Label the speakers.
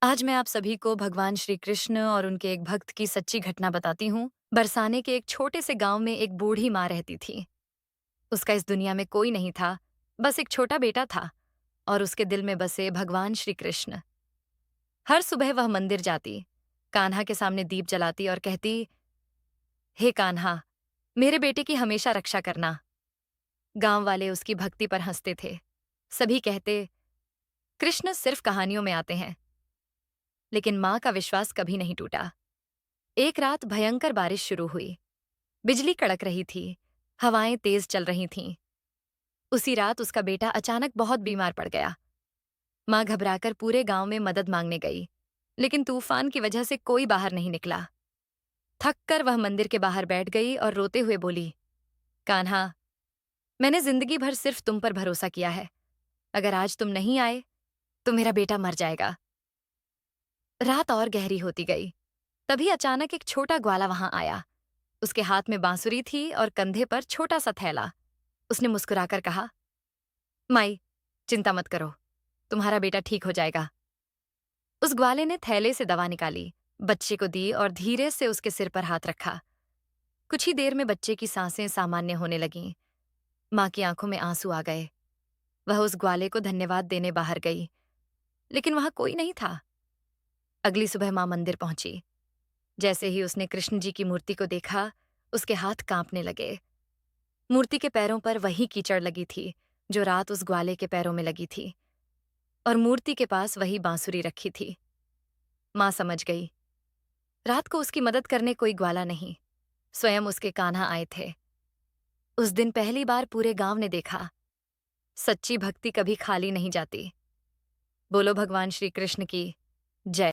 Speaker 1: आज मैं आप सभी को भगवान श्री कृष्ण और उनके एक भक्त की सच्ची घटना बताती हूँ। बरसाने के एक छोटे से गांव में एक बूढ़ी माँ रहती थी। उसका इस दुनिया में कोई नहीं था, बस एक छोटा बेटा था और उसके दिल में बसे भगवान श्री कृष्ण। हर सुबह वह मंदिर जाती, कान्हा के सामने दीप जलाती और कहती, हे कान्हा, मेरे बेटे की हमेशा रक्षा करना। गांव वाले उसकी भक्ति पर हंसते थे। सभी कहते, कृष्ण सिर्फ कहानियों में आते हैं। लेकिन माँ का विश्वास कभी नहीं टूटा। एक रात भयंकर बारिश शुरू हुई। बिजली कड़क रही थी, हवाएं तेज चल रही थीं। उसी रात उसका बेटा अचानक बहुत बीमार पड़ गया। माँ घबराकर पूरे गांव में मदद मांगने गई, लेकिन तूफान की वजह से कोई बाहर नहीं निकला। थक कर वह मंदिर के बाहर बैठ गई और रोते हुए बोली, कान्हा, मैंने जिंदगी भर सिर्फ तुम पर भरोसा किया है। अगर आज तुम नहीं आए तो मेरा बेटा मर जाएगा। रात और गहरी होती गई। तभी अचानक एक छोटा ग्वाला वहां आया। उसके हाथ में बांसुरी थी और कंधे पर छोटा सा थैला। उसने मुस्कुराकर कहा, माई, चिंता मत करो, तुम्हारा बेटा ठीक हो जाएगा। उस ग्वाले ने थैले से दवा निकाली, बच्चे को दी और धीरे से उसके सिर पर हाथ रखा। कुछ ही देर में बच्चे की सांसें सामान्य होने लगीं। माँ की आंखों में आंसू आ गए। वह उस ग्वाले को धन्यवाद देने बाहर गई, लेकिन वहां कोई नहीं था। अगली सुबह माँ मंदिर पहुंची। जैसे ही उसने कृष्ण जी की मूर्ति को देखा, उसके हाथ कांपने लगे। मूर्ति के पैरों पर वही कीचड़ लगी थी जो रात उस ग्वाले के पैरों में लगी थी, और मूर्ति के पास वही बांसुरी रखी थी। माँ समझ गई, रात को उसकी मदद करने कोई ग्वाला नहीं, स्वयं उसके कान्हा आए थे। उस दिन पहली बार पूरे गांव ने देखा, सच्ची भक्ति कभी खाली नहीं जाती। बोलो भगवान श्री कृष्ण की जय।